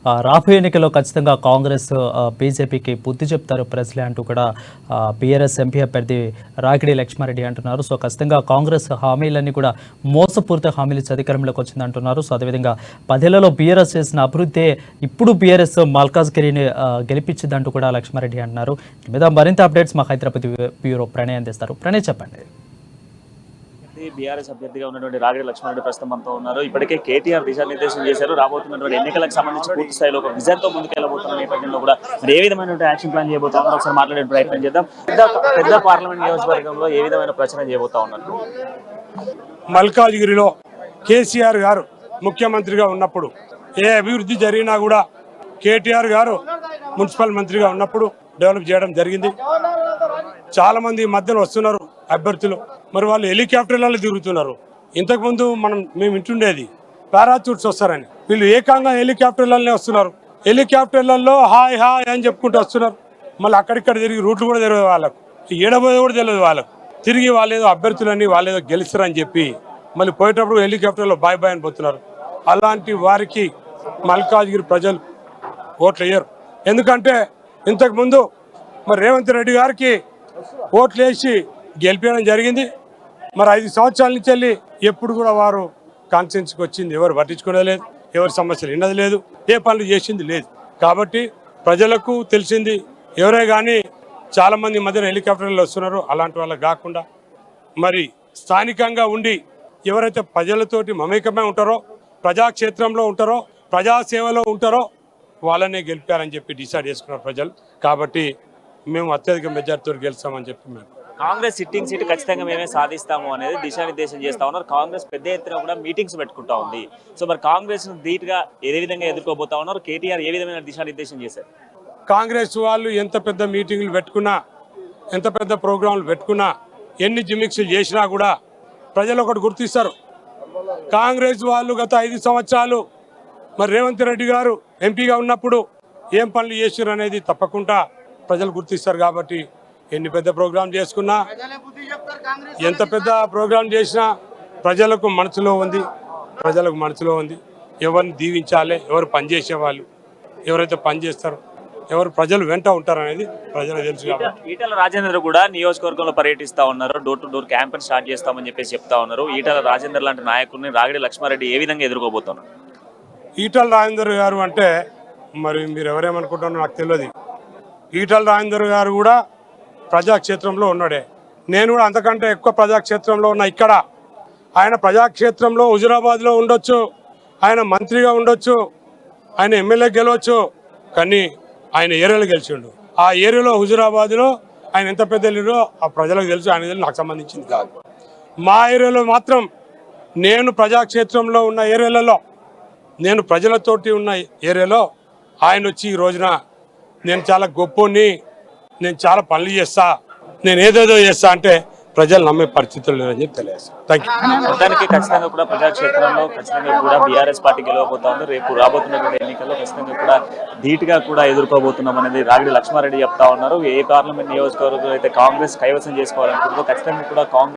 రాబోయే ఎన్నికల్లో ఖచ్చితంగా కాంగ్రెస్ బీజేపీకి బుద్ధి చెప్తారు ప్రజలే అంటూ కూడా బీఆర్ఎస్ ఎంపీ అభ్యర్థి రాగిడి లక్ష్మారెడ్డి అంటున్నారు. సో ఖచ్చితంగా కాంగ్రెస్ హామీలన్నీ కూడా మోసపూరిత హామీలు అధికారంలోకి వచ్చిందంటున్నారు. సో అదేవిధంగా 10 ఏళ్లలో బీఆర్ఎస్ చేసిన అభివృద్ధి ఇప్పుడు బీఆర్ఎస్ మల్కాజ్గిరిని గెలిపించిందంటూ కూడా లక్ష్మారెడ్డి అంటున్నారు. మీద మరింత అప్డేట్స్ మా హైదరాబాద్ బ్యూరో ప్రణయ్ అందిస్తారు. ప్రణయ్ చెప్పండి. బీఆర్ఎస్ అభ్యర్థిగా ఉన్నటువంటి రాగిడి లక్ష్మారెడ్డి ప్రస్తుతం మనతో ఉన్నారు. ఇప్పటికే కేటీఆర్ దిశానిర్దేశం చేశారు. రాబోతున్నటువంటి ఎన్నికలకు సంబంధించి పూర్తి స్థాయిలో ఒక విజన్ తో ముందుకెళ్లబోతున్న నేపథ్యంలో కూడా మరి ఏ విధమైనటువంటి యాక్షన్ ప్లాన్ చేయబోతా ఉన్నారు ఒకసారి మాట్లాడే ప్రయత్నం చేద్దాం. పెద్ద పార్లమెంట్ నియోజకవర్గంలో ఏ విధమైన ప్రచారం చేయబోతా ఉన్నారు? మల్కాజ్గిరిలో కేసీఆర్ గారు ముఖ్యమంత్రిగా ఉన్నప్పుడు ఏ అభివృద్ధి జరిగినా కూడా కేటీఆర్ గారు మున్సిపల్ మంత్రిగా ఉన్నప్పుడు డెవలప్ చేయడం జరిగింది. చాలా మంది మధ్యన వస్తున్నారు అభ్యర్థులు, మరి వాళ్ళు హెలికాప్టర్లలో తిరుగుతున్నారు. ఇంతకుముందు మేము వింటుండేది పారాచూట్స్ వస్తారని, వీళ్ళు ఏకంగా హెలికాప్టర్లలోనే వస్తున్నారు. హెలికాప్టర్లలో హాయ్ హాయ్ అని చెప్పుకుంటూ వస్తున్నారు. మళ్ళీ అక్కడిక్కడ తిరిగి రూట్లు కూడా తెలియదు వాళ్ళకు, ఏడబోయే కూడా తెలియదు వాళ్ళకు. తిరిగి వాళ్ళేదో అభ్యర్థులని వాళ్ళేదో గెలుస్తారని చెప్పి మళ్ళీ పోయేటప్పుడు హెలికాప్టర్లో బాయ్ బాయ్ అని పోతున్నారు. అలాంటి వారికి మల్కాజ్గిరి ప్రజలు ఓట్లు వేయరు. ఎందుకంటే ఇంతకుముందు మరి రేవంత్ రెడ్డి గారికి ఓట్లు వేసి గెలిపించడం జరిగింది. మరి 5 సంవత్సరాల నుంచి వెళ్ళి ఎప్పుడు కూడా వారు కాన్స్టిట్యున్సీకి వచ్చింది ఎవరు పట్టించుకునేది లేదు, ఎవరి సమస్యలు విన్నది లేదు, ఏ పనులు చేసింది లేదు. కాబట్టి ప్రజలకు తెలిసింది ఎవరే కానీ చాలామంది మధ్యన హెలికాప్టర్లు వస్తున్నారు. అలాంటి వాళ్ళకి కాకుండా మరి స్థానికంగా ఉండి ఎవరైతే ప్రజలతోటి మమేకమై ఉంటారో, ప్రజాక్షేత్రంలో ఉంటారో, ప్రజాసేవలో ఉంటారో వాళ్ళనే గెలిపారని చెప్పి డిసైడ్ చేసుకున్నారు ప్రజలు. కాబట్టి మేము అత్యధిక మెజార్టీతో గెలుస్తామని చెప్పి మేము కాంగ్రెస్ సిట్టింగ్ సీట్ ఖచ్చితంగా మేమే సాధిస్తాము అనేది దిశానిర్దేశం చేస్తా ఉన్నారు. కాంగ్రెస్ పెద్ద ఎత్తున కూడా మీటింగ్స్ పెట్టుకుంటా ఉంది. సో మరి కాంగ్రెస్ ధీటుగా ఏ విధంగా ఎదుర్కోబోతా ఉన్నారు? కేటీఆర్ ఏ విధమైన దిశానిర్దేశం చేశారు? కాంగ్రెస్ వాళ్ళు ఎంత పెద్ద మీటింగ్లు పెట్టుకున్నా, ఎంత పెద్ద ప్రోగ్రాంలు పెట్టుకున్నా, ఎన్ని జిమిక్స్లు చేసినా కూడా ప్రజలు ఒకటి గుర్తిస్తారు. కాంగ్రెస్ వాళ్ళు గత 5 సంవత్సరాలు మరి రేవంత్ రెడ్డి గారు ఎంపీగా ఉన్నప్పుడు ఏం పనులు చేశారు అనేది తప్పకుండా ప్రజలు గుర్తిస్తారు. కాబట్టి ఎన్ని పెద్ద ప్రోగ్రాం చేసుకున్నా, ఎంత పెద్ద ప్రోగ్రాం చేసినా ప్రజలకు మనసులో ఉంది. ఎవరిని దీవించాలి, ఎవరు పనిచేసే వాళ్ళు, ఎవరైతే పనిచేస్తారో, ఎవరు ప్రజలు వెంట ఉంటారు అనేది ప్రజలకు తెలుసు. కాబట్టి ఈటల రాజేందర్ కూడా నియోజకవర్గంలో పర్యటిస్తా ఉన్నారు. Door to door campaign start చేస్తామని చెప్పేసి చెప్తా ఉన్నారు. ఈటల రాజేందర్ లాంటి నాయకుడిని రాగిడి లక్ష్మారెడ్డి ఏ విధంగా ఎదుర్కోబోతున్నారు? ఈటల రాజేందర్ గారు అంటే మరి మీరు ఎవరేమనుకుంటున్నారో నాకు తెలియదు. ఈటల రాజేందర్ గారు కూడా ప్రజాక్షేత్రంలో ఉన్నాడే, నేను కూడా అంతకంటే ఎక్కువ ప్రజాక్షేత్రంలో ఉన్నా. ఇక్కడ ఆయన ప్రజాక్షేత్రంలో హుజురాబాద్లో ఉండొచ్చు, ఆయన మంత్రిగా ఉండొచ్చు, ఆయన ఎమ్మెల్యే గెలవచ్చు, కానీ ఆయన ఏరియాలో గెలిచిండు. ఆ ఏరియాలో హుజురాబాద్లో ఆయన ఎంత పెద్ద లీడరో ఆ ప్రజలకు తెలుసు. ఆయన నాకు సంబంధించింది కాదు. మా ఏరియాలో మాత్రం నేను ప్రజాక్షేత్రంలో ఉన్న ఏరియాలలో, నేను ప్రజలతోటి ఉన్న ఏరియాలో ఆయన వచ్చి ఈ రోజున నేను చాలా గొప్పని, నేను చాలా పనులు చేస్తా, నేను ఏదేదో చేస్తా అంటే ప్రజలు నమ్మే పరిస్థితులు లేదని చెప్పి తెలియజేస్తాను. Thank you. మొత్తానికి ఖచ్చితంగా కూడా ప్రజాక్షేత్రంలో ఖచ్చితంగా కూడా బీఆర్ఎస్ పార్టీ గెలవబోతా ఉంది. రేపు రాబోతున్నటువంటి ఎన్నికల్లో ఖచ్చితంగా కూడా ధీటుగా కూడా ఎదుర్కోబోతున్నాం అనేది రాగిడి లక్ష్మారెడ్డి చెప్తా ఉన్నారు. ఏ పార్లమెంట్ నియోజకవర్గంలో అయితే కాంగ్రెస్ కైవసం చేసుకోవాలనుకుంటుందో ఖచ్చితంగా కూడా కాంగ్రెస్